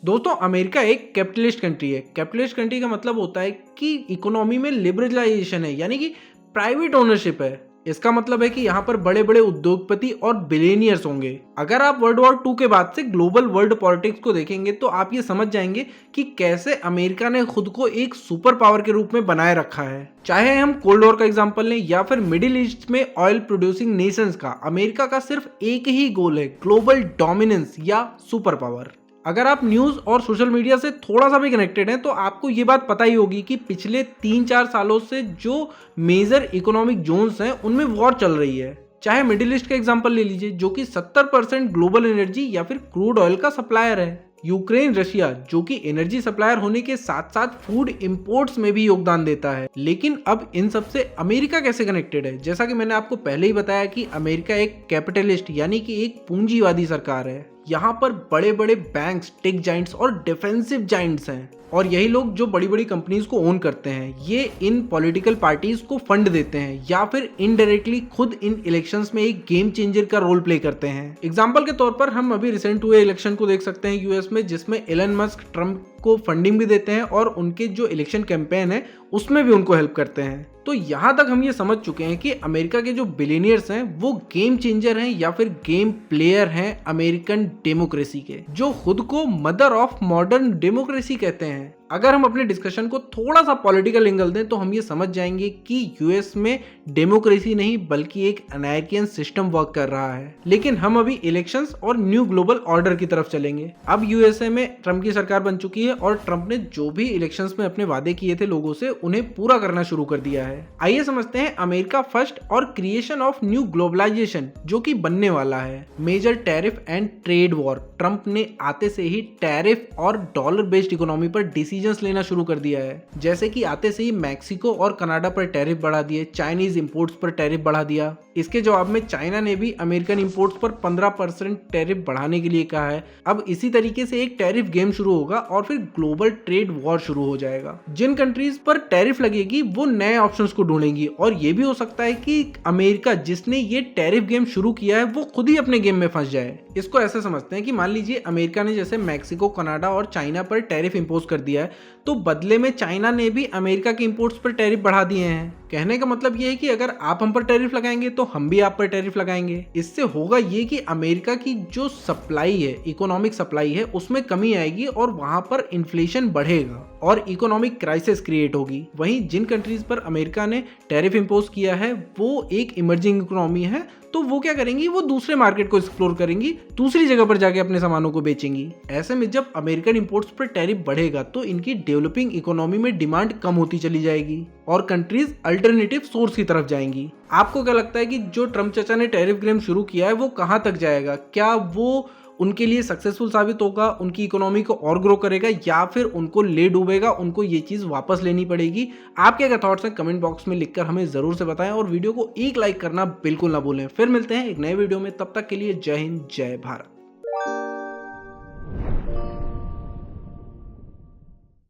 दोस्तों, अमेरिका एक capitalist country है। कैपिटलिस्ट कंट्री का मतलब होता है कि इकोनॉमी में लिबरलाइजेशन है, यानी कि प्राइवेट ओनरशिप है। इसका मतलब है कि यहाँ पर बड़े बड़े उद्योगपति और बिलियनियर्स होंगे। अगर आप वर्ल्ड वॉर 2 के बाद से ग्लोबल वर्ल्ड पॉलिटिक्स को देखेंगे तो आप ये समझ जाएंगे कि कैसे अमेरिका ने खुद को एक सुपर पावर के रूप में बनाए रखा है। चाहे हम कोल्ड वॉर का एग्जांपल लें या फिर मिडिल ईस्ट में ऑयल प्रोड्यूसिंग नेशंस का, अमेरिका का सिर्फ एक ही गोल है, ग्लोबल डोमिनेंस या सुपर पावर। अगर आप न्यूज़ और सोशल मीडिया से थोड़ा सा भी कनेक्टेड हैं तो आपको ये बात पता ही होगी कि पिछले 3-4 सालों से जो मेजर इकोनॉमिक जोन्स हैं उनमें वॉर चल रही है। चाहे मिडिल ईस्ट का एग्जांपल ले लीजिए, जो कि 70% ग्लोबल एनर्जी या फिर क्रूड ऑयल का सप्लायर है। यूक्रेन रशिया, जो कि एनर्जी सप्लायर होने के साथ साथ फूड इंपोर्ट्स में भी योगदान देता है। लेकिन अब इन सब से अमेरिका कैसे कनेक्टेड है? जैसा कि मैंने आपको पहले ही बताया कि अमेरिका एक कैपिटलिस्ट यानी कि एक पूंजीवादी सरकार है। यहाँ पर बड़े बड़े बैंक्स, टेक जाइंट्स और डिफेंसिव जाइंट्स हैं, और यही लोग जो बड़ी बड़ी कंपनीज को ओन करते हैं, ये इन पॉलिटिकल पार्टीज को फंड देते हैं या फिर इनडायरेक्टली खुद इन इलेक्शंस में एक गेम चेंजर का रोल प्ले करते हैं। एग्जांपल के तौर पर हम अभी रिसेंट हुए इलेक्शन को देख सकते हैं यूएस में, जिसमें एलन मस्क ट्रम्प को फंडिंग भी देते हैं और उनके जो इलेक्शन कैंपेन है उसमें भी उनको हेल्प करते हैं। तो यहाँ तक हम ये समझ चुके हैं कि अमेरिका के जो बिलियनियर्स हैं वो गेम चेंजर हैं या फिर गेम प्लेयर हैं अमेरिकन डेमोक्रेसी के, जो खुद को मदर ऑफ मॉडर्न डेमोक्रेसी कहते हैं। अगर हम अपने डिस्कशन को थोड़ा सा पॉलिटिकल एंगल दें तो हम ये समझ जाएंगे कि यूएस में डेमोक्रेसी नहीं बल्कि एक अनार्कियन सिस्टम वर्क कर रहा है। लेकिन हम अभी इलेक्शंस और न्यू ग्लोबल ऑर्डर की तरफ चलेंगे। अब यूएसए में ट्रम्प की सरकार बन चुकी है और ट्रम्प ने जो भी इलेक्शंस में अपने वादे किए थे लोगों से, उन्हें पूरा करना शुरू कर दिया है। आइए समझते हैं अमेरिका फर्स्ट और क्रिएशन ऑफ न्यू ग्लोबलाइजेशन, जो कि बनने वाला है। Major tariff and trade war. Trump ने आते से ही टैरिफ और डॉलर बेस्ड इकोनॉमी पर डिसीजंस लेना शुरू कर दिया है। जैसे कि आते से ही मैक्सिको और कनाडा पर टैरिफ बढ़ा दिए, चाइनीज इंपोर्ट्स पर टैरिफ बढ़ा दिया। इसके जवाब में चाइना ने भी अमेरिकन इंपोर्ट्स पर 15% टैरिफ बढ़ाने के लिए कहा है। अब इसी तरीके से एक टैरिफ गेम शुरू होगा और फिर ग्लोबल ट्रेड वॉर शुरू हो जाएगा। जिन कंट्रीज पर टैरिफ लगेगी वो नए ऑप्शंस को ढूंढेंगी, और ये भी हो सकता है कि अमेरिका, जिसने ये टैरिफ गेम शुरू किया है, वो खुद ही अपने गेम में फंस जाए। इसको ऐसे समझते हैं कि मान लीजिए अमेरिका ने जैसे मैक्सिको, कनाडा और चाइना पर टैरिफ इंपोज कर दिया है, तो बदले में चाइना ने भी अमेरिका के इंपोर्ट्स पर टैरिफ बढ़ा दिए हैं। कहने का मतलब ये है कि अगर आप हम पर टैरिफ लगाएंगे तो हम भी आप पर टैरिफ लगाएंगे। इससे होगा ये कि अमेरिका की जो सप्लाई है, इकोनॉमिक सप्लाई है, उसमें कमी आएगी और वहां पर इन्फ्लेशन बढ़ेगा और इकोनॉमिक क्राइसिस क्रिएट होगी। वहीं जिन कंट्रीज पर अमेरिका ने टैरिफ इंपोज किया है वो एक इमर्जिंग इकोनॉमी है, तो वो क्या करेंगी, वो दूसरे मार्केट को एक्सप्लोर करेंगी, दूसरी जगह पर जाके अपने सामानों को बेचेंगी। ऐसे में जब अमेरिकन इंपोर्ट्स पर टैरिफ बढ़ेगा तो इनकी डेवलपिंग इकोनॉमी में डिमांड कम होती चली जाएगी और कंट्रीज अल्टरनेटिव सोर्स की तरफ जाएंगी। आपको क्या लगता है कि जो ट्रम्प चाचा ने टैरिफ गेम शुरू किया है वो कहां तक जाएगा? क्या वो उनके लिए सक्सेसफुल साबित होगा, उनकी इकोनॉमी को और ग्रो करेगा, या फिर उनको ले डूबेगा, उनको ये चीज वापस लेनी पड़ेगी? आपके क्या थॉट्स हैं कमेंट बॉक्स में लिखकर हमें जरूर से बताएं और वीडियो को एक लाइक करना बिल्कुल ना भूलें। फिर मिलते हैं एक नए वीडियो में, तब तक के लिए जय हिंद, जय भारत।